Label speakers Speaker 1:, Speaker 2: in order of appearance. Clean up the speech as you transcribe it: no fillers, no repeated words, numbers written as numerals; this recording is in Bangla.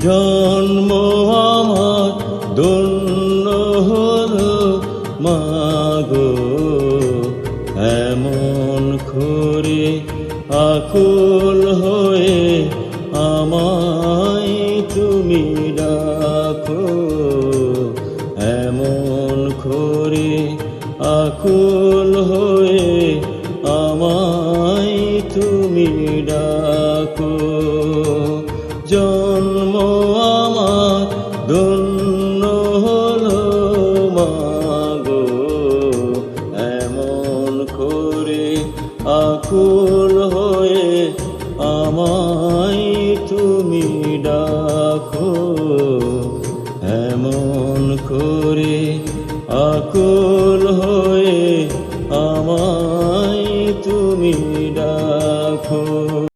Speaker 1: জন্ম আমার ধন্য হলো মাগো, এমন করে আকুল হয়ে আমায় তুমি ডাকো, এমন করে আকুল হয়ে আমায় তুমি ডাকো। জন্ম আমার ধন্য হলো মাগো, এমন করে আকুল হয়ে আমায় তুমি ডাকো, এমন করে আকুল হয়ে